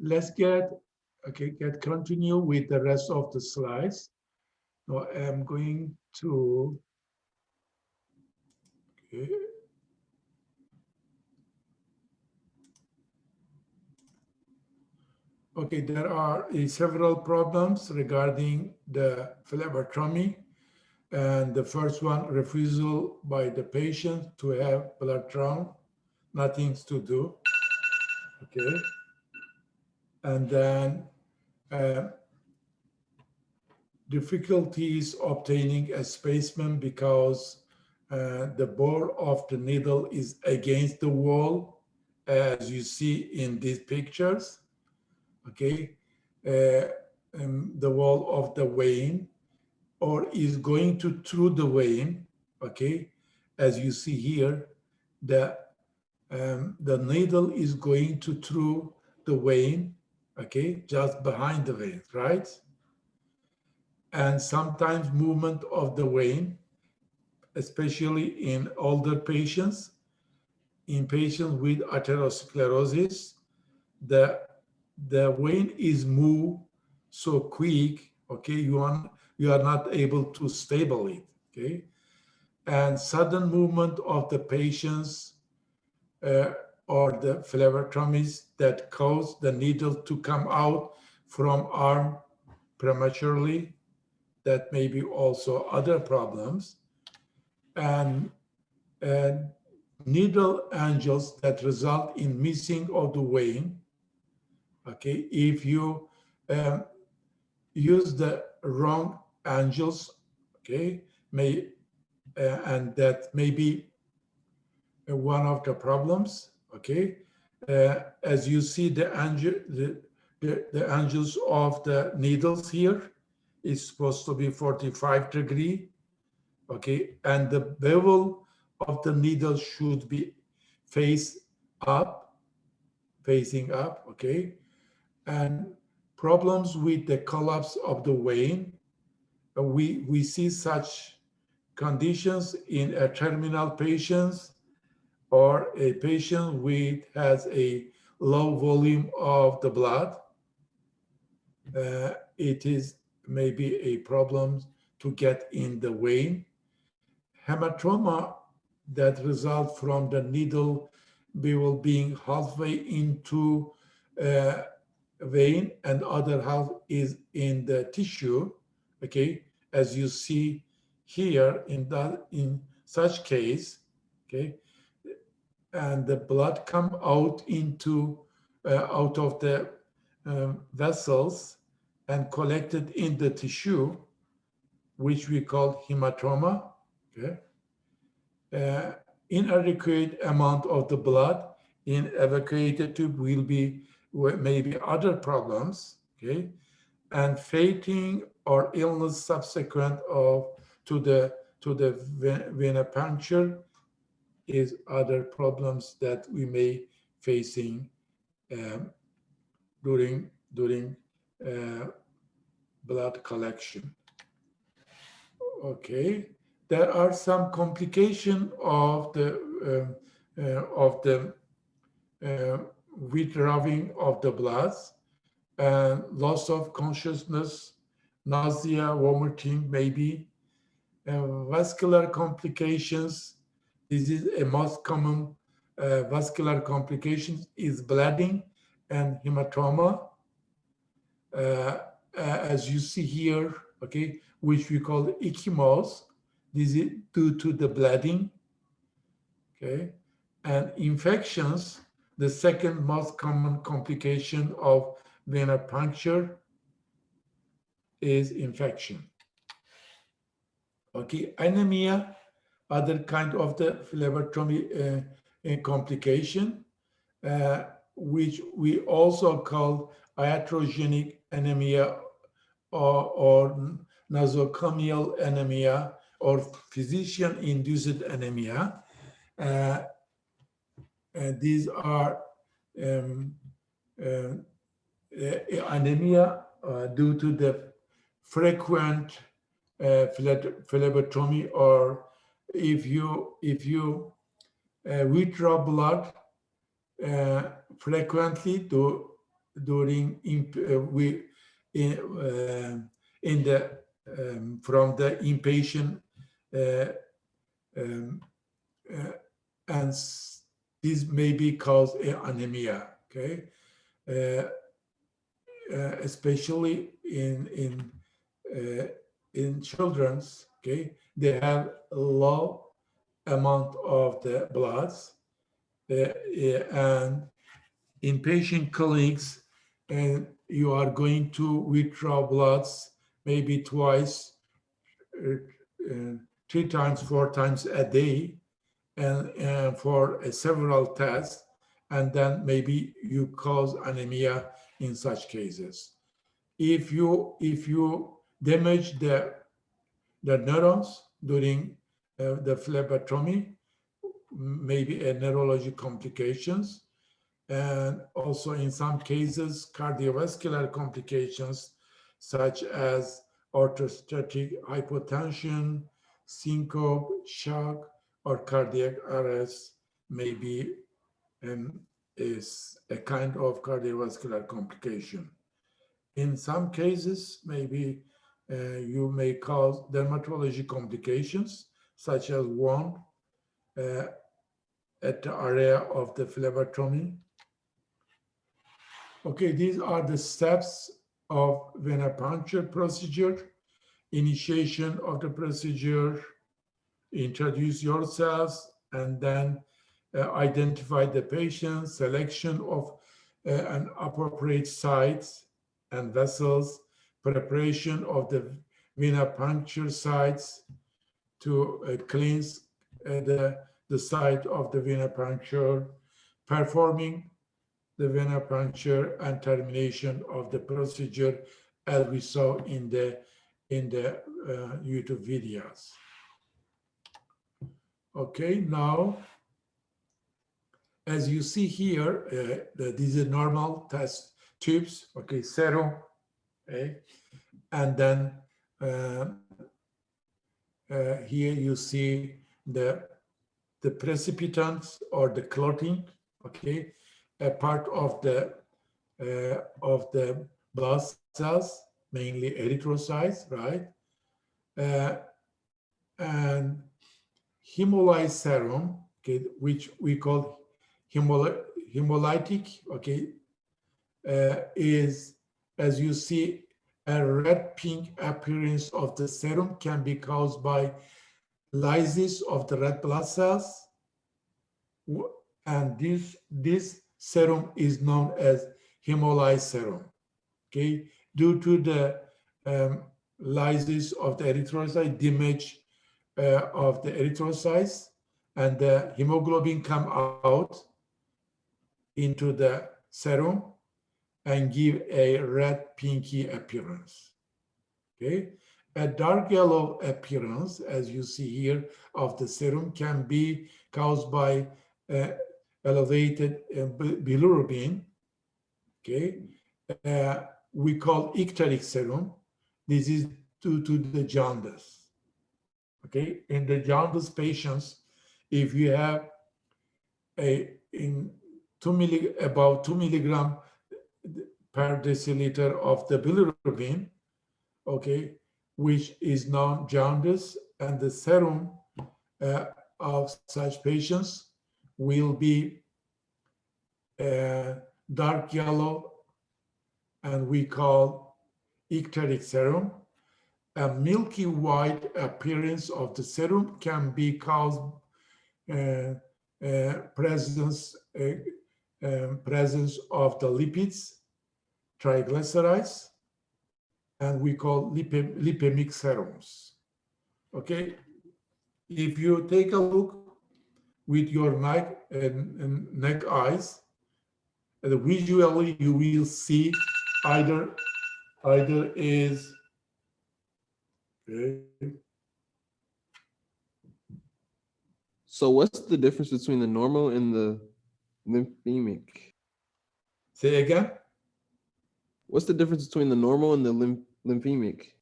let's get continue with the rest of the slides. Now I'm going to, okay. Okay, there are several problems regarding the phlebotomy. And the first one, refusal by the patient to have blood drawn, nothing to do, okay? And then difficulties obtaining a specimen because the bore of the needle is against the wall, as you see in these pictures, okay? The wall of the vein, or is going to through the vein, okay? As you see here, the needle is going to through the vein, okay? Just behind the vein, right? And sometimes movement of the vein, especially in older patients, in patients with atherosclerosis, the vein is moved so quick, okay? You are not able to stable it, okay? And sudden movement of the patients or the phlebotomies that cause the needle to come out from arm prematurely, that may be also other problems. And needle angles that result in missing of the vein, okay? If you use the wrong angles, okay, and that may be one of the problems, okay? As you see, the angles of the needles here is supposed to be 45 degrees, okay? And the bevel of the needle should be facing up, okay? And problems with the collapse of the vein, we see such conditions in a terminal patients or a patient with has a low volume of the blood. It is maybe a problem to get in the vein. Hematoma that result from the needle bevel being halfway into vein and other half is in the tissue, okay? As you see here in such case, okay? And the blood come out into out of the vessels and collected in the tissue, which we call hematoma, okay? Inadequate amount of the blood in evacuated tube will be maybe other problems, okay? And fainting or illness subsequent to the venipuncture is other problems that we may facing during blood collection. Okay, there are some complications of the withdrawing of the blood, and loss of consciousness, nausea, vomiting, maybe vascular complications. This is a most common vascular complications is bleeding and hematoma, as you see here, okay, which we call ecchymos. This is due to the bleeding, okay, and infections. The second most common complication of venipuncture is infection. Okay, anemia, other kind of the phlebotomy complication, which we also call iatrogenic anemia or nosocomial anemia or physician-induced anemia. These are anemia due to the frequent phlebotomy, or if you withdraw blood frequently during in the from the inpatient um, uh, and this may be cause anemia. Okay, especially in children's. Okay, they have low amount of the bloods, and in patient clinics, and you are going to withdraw bloods maybe twice, uh, uh, 3 times, 4 times a day, and for several tests, and then maybe you cause anemia in such cases. If you damage the neurons during the phlebotomy, maybe a neurologic complications, and also in some cases cardiovascular complications such as orthostatic hypotension, syncope, shock, or cardiac arrest may be is a kind of cardiovascular complication. In some cases, maybe you may cause dermatology complications such as wound at the area of the phlebotomy. Okay, these are the steps of venipuncture procedure. Initiation of the procedure, introduce yourselves, and then identify the patient, selection of an appropriate sites and vessels, preparation of the venipuncture sites to cleanse the site of the venipuncture, performing the venipuncture, and termination of the procedure as we saw in the YouTube videos. Okay, now as you see here, these are normal test tubes. Okay, serum, okay, and then here you see the precipitants or the clotting. Okay, a part of the blood cells, mainly erythrocytes, right? And hemolyzed serum, okay, which we call hemolytic, okay, is, as you see, a red-pink appearance of the serum can be caused by lysis of the red blood cells, and this serum is known as hemolyzed serum. Okay, due to the lysis of the erythrocyte, damage of the erythrocytes, and the hemoglobin come out into the serum and give a red pinky appearance. Okay, a dark yellow appearance, as you see here, of the serum can be caused by elevated bilirubin. Okay, we call icteric serum. This is due to the jaundice. Okay, in the jaundice patients, if you have about 2 milligram per deciliter of the bilirubin, okay, which is known jaundice, and the serum of such patients will be dark yellow, and we call icteric serum. A milky white appearance of the serum can be caused presence of the lipids, triglycerides, and we call lipemic serums. Okay, if you take a look with your neck eyes, visually you will see either is okay. So what's the difference between the normal and the lymphemic? Say again? What's the difference between the normal and the lymphemic?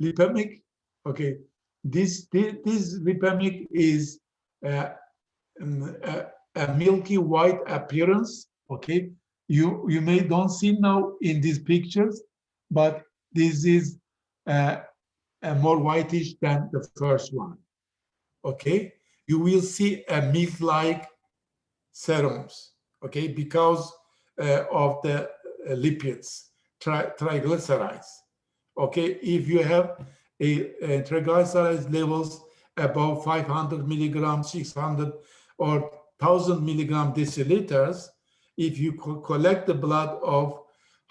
Lipemic, okay. This lipemic is a milky white appearance, okay, you may don't see now in these pictures, but this is more whitish than the first one. Okay, you will see a milk-like serums. Okay, because of the lipids, triglycerides. Okay, if you have a triglycerides levels above 500 milligrams, 600 or 1000 milligram deciliters, if you collect the blood of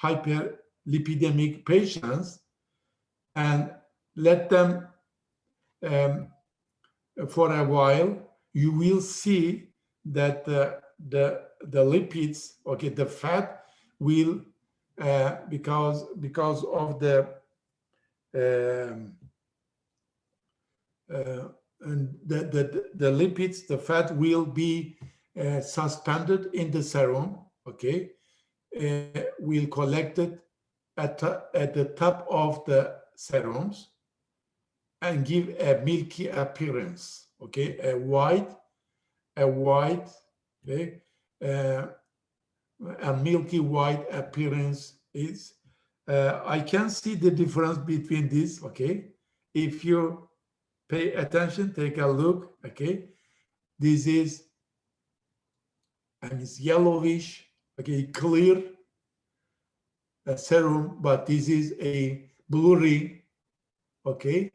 hyperlipidemic patients and let them for a while, you will see that the lipids, okay, the fat will because of the and the lipids, the fat will be suspended in the serum, okay, will collect it at the top of the serums and give a milky appearance, okay, a white, okay, a milky white appearance is. I can see the difference between these, okay. If you pay attention, take a look, okay. This is, and it's yellowish, okay, clear serum, but this is a blurry, okay,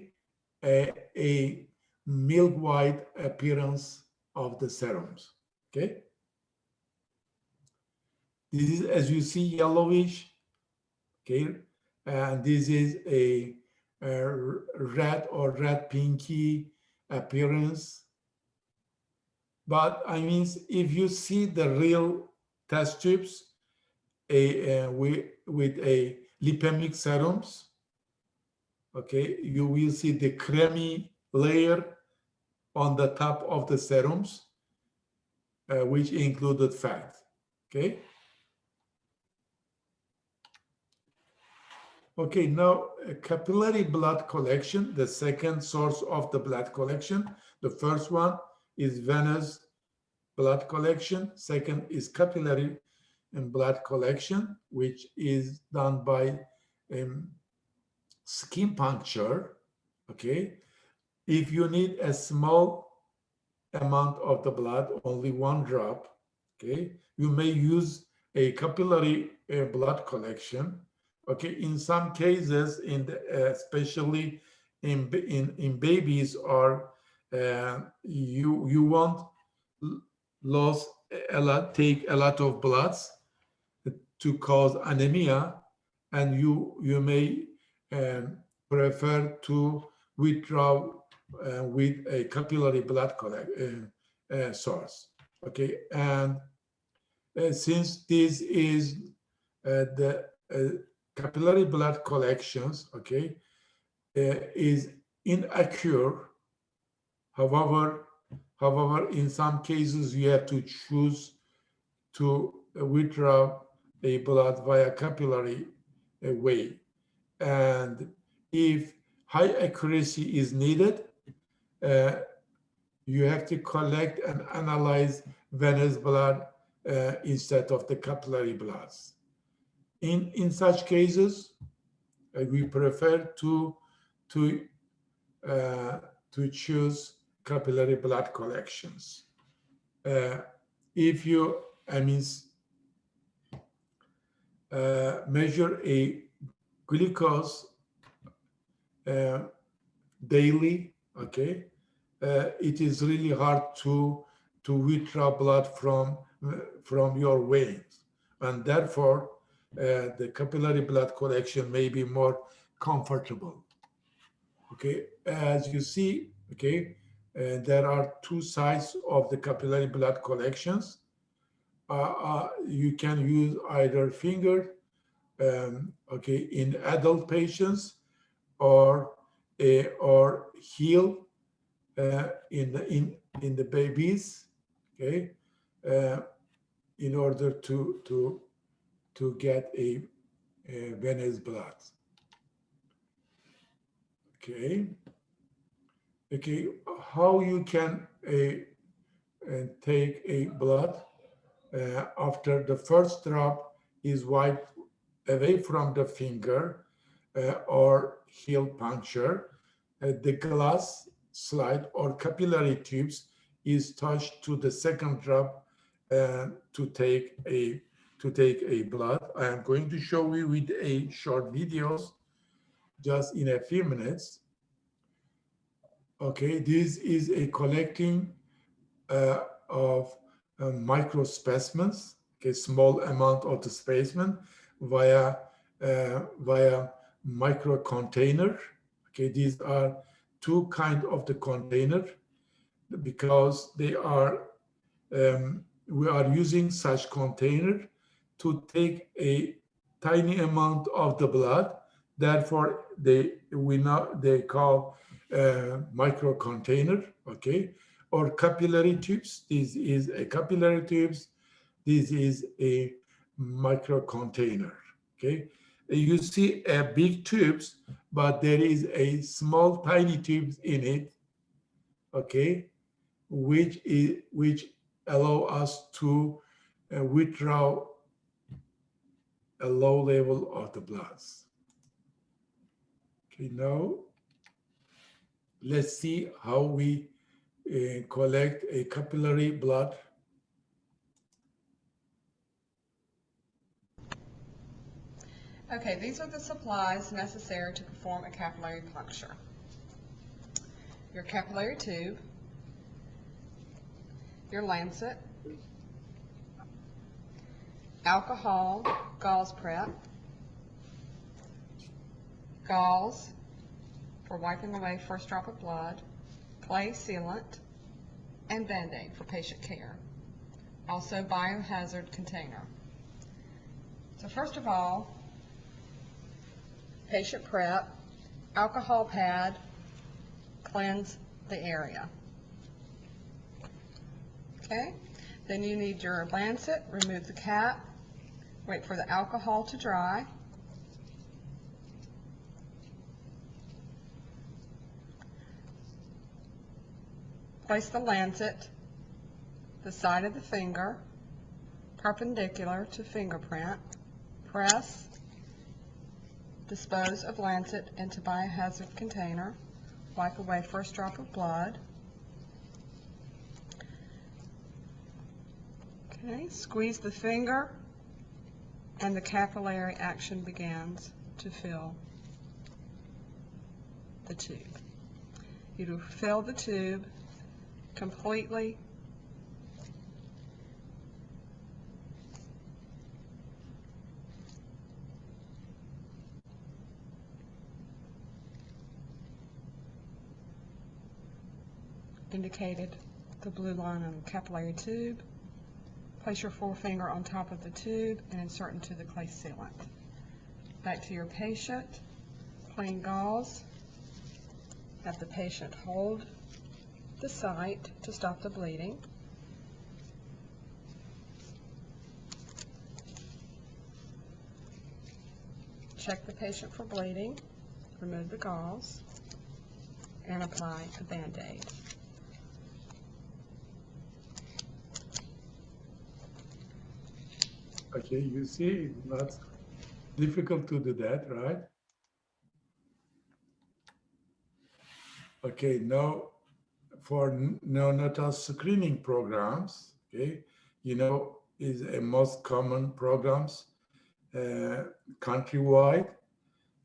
a milk white appearance of the serums, okay. This is, as you see, yellowish, okay, and this is a red or red pinky appearance. But I mean, if you see the real test tubes with a lipemic serums, okay, you will see the creamy layer on the top of the serums, which included fat, okay? Okay, now capillary blood collection, the second source of the blood collection. The first one is venous blood collection. Second is capillary blood collection, which is done by skin puncture, okay? If you need a small amount of the blood, only one drop, okay, you may use a capillary blood collection. Okay, in some cases, especially in babies, or you want take a lot of bloods to cause anemia, and you may prefer to withdraw with a capillary blood source. Okay, and since this is the capillary blood collections, okay, is inaccurate. However, in some cases, you have to choose to withdraw a blood via capillary way. And if high accuracy is needed, you have to collect and analyze venous blood instead of the capillary bloods. In such cases, we prefer to choose capillary blood collections. If you, measure a glucose daily, okay, it is really hard to withdraw blood from your veins, and therefore the capillary blood collection may be more comfortable. Okay, as you see, okay, there are two sides of the capillary blood collections. You can use either finger, okay, in adult patients, or heel in the babies, okay, in order to get a venous blood. Okay. Okay, how you can take a blood after the first drop is wiped away from the finger or heel puncture, the glass slide or capillary tubes is touched to the second drop to take a blood. I am going to show you with a short videos just in a few minutes. Okay, this is a collecting of micro specimens, okay, small amount of the specimen via micro container. Okay, these are two kind of the container because they are we are using such container to take a tiny amount of the blood. Therefore, they call micro container, okay, or capillary tubes. This is a capillary tubes. This is a micro container, okay. You see a big tubes, but there is a small tiny tubes in it, okay, which allow us to withdraw a low level of the blood. Okay, now let's see how we collect a capillary blood. Okay, these are the supplies necessary to perform a capillary puncture. Your capillary tube, your lancet, alcohol, gauze prep, gauze for wiping away first drop of blood, clay sealant, and Band-Aid for patient care. Also biohazard container. So first of all, patient prep, alcohol pad, cleanse the area. Okay, then you need your lancet, remove the cap, wait for the alcohol to dry. Place the lancet, the side of the finger, perpendicular to fingerprint, press, dispose of lancet into biohazard container, wipe away first drop of blood. Okay, squeeze the finger and the capillary action begins to fill the tube. You fill the tube completely indicated the blue line on the capillary tube. Place your forefinger on top of the tube and insert into the clay sealant. Back to your patient, clean gauze. Have the patient hold the site to stop the bleeding. Check the patient for bleeding, remove the gauze, and apply a Band-Aid. Okay, you see, it's not difficult to do that, right? Okay, now for neonatal screening programs, okay, is a most common programs countrywide,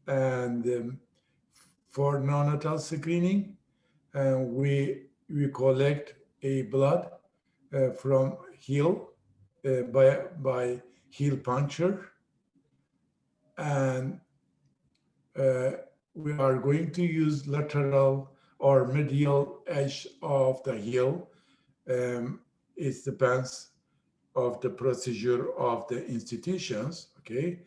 and for neonatal screening, we collect a blood from heel by heel puncture, and we are going to use lateral or medial edge of the heel. It depends of the procedure of the institutions, okay?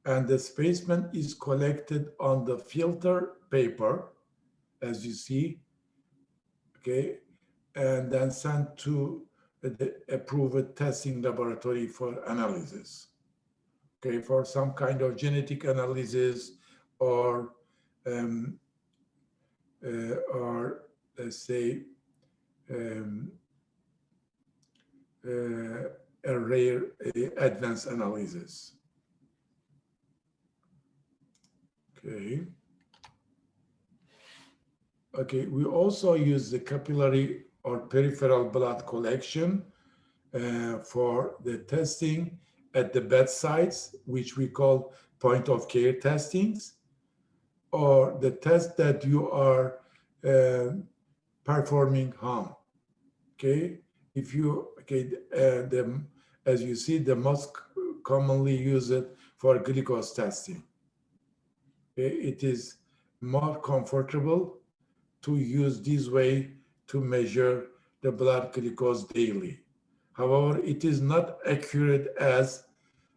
And the specimen is collected on the filter paper, as you see, okay? And then sent to the approved testing laboratory for analysis, okay? For some kind of genetic analysis or let's say a rare advanced analysis. Okay. Okay, we also use the capillary or peripheral blood collection for the testing at the bedsides, which we call point of care testings, or the test that you are performing home. Okay, if you as you see, the most commonly use it for glucose testing. Okay, it is more comfortable to use this way to measure the blood glucose daily. However, it is not accurate as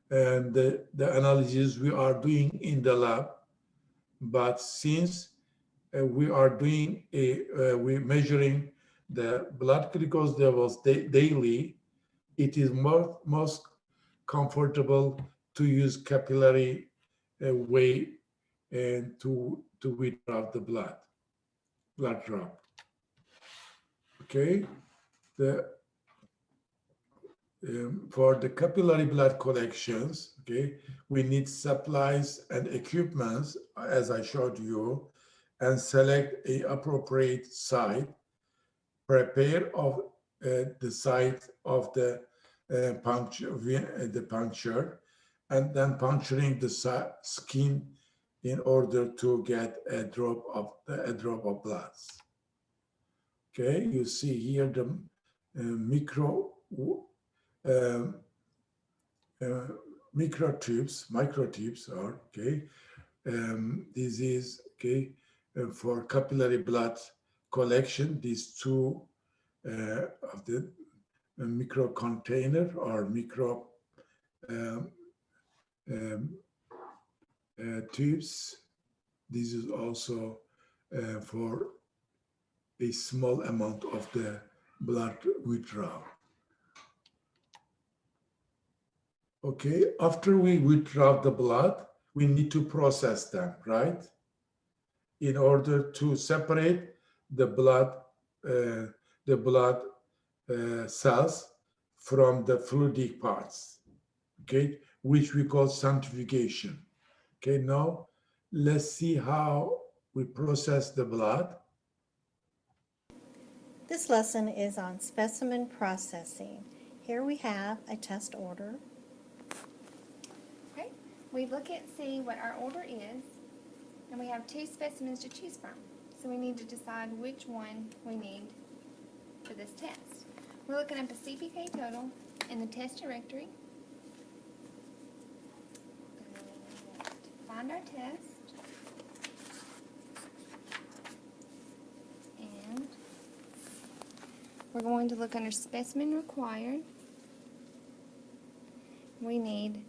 the analysis we are doing in the lab. But since we are doing we're measuring the blood glucose levels daily, it is most comfortable to use capillary way and to withdraw the blood drop. Okay, for the capillary blood collections, okay, we need supplies and equipments, as I showed you, and select a appropriate site, prepare of the site of the puncture, and then puncturing the skin in order to get a drop of blood. Okay, you see here the microtubes are okay. This is okay for capillary blood collection. These two of the micro container or micro tubes. This is also for a small amount of the blood withdrawal. Okay, after we withdraw the blood, we need to process them, right? In order to separate the blood cells from the fluidic parts, okay, which we call centrifugation. Okay, now let's see how we process the blood. This lesson is on specimen processing. Here we have a test order. Okay, we look at see what our order is, and we have 2 specimens to choose from. So we need to decide which one we need for this test. We're looking up a CPK total in the test directory. Find our test. And we're going to look under specimen required. We need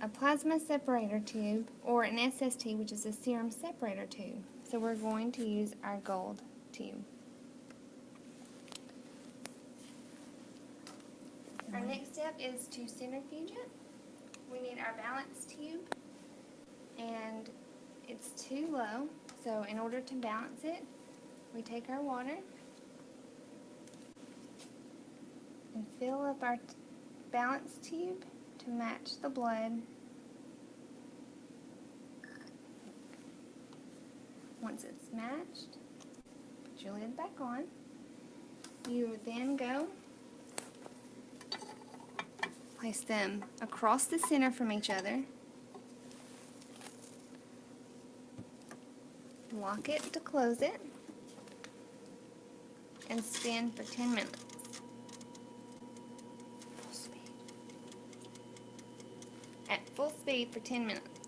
a plasma separator tube or an SST, which is a serum separator tube. So we're going to use our gold tube. Our next step is to centrifuge it. We need our balance tube, and it's too low. So in order to balance it, we take our water and fill up our balance tube to match the blood. Once it's matched, put your lid back on. You would then go place them across the center from each other. Lock it to close it. And spin for 10 minutes. At full speed for 10 minutes.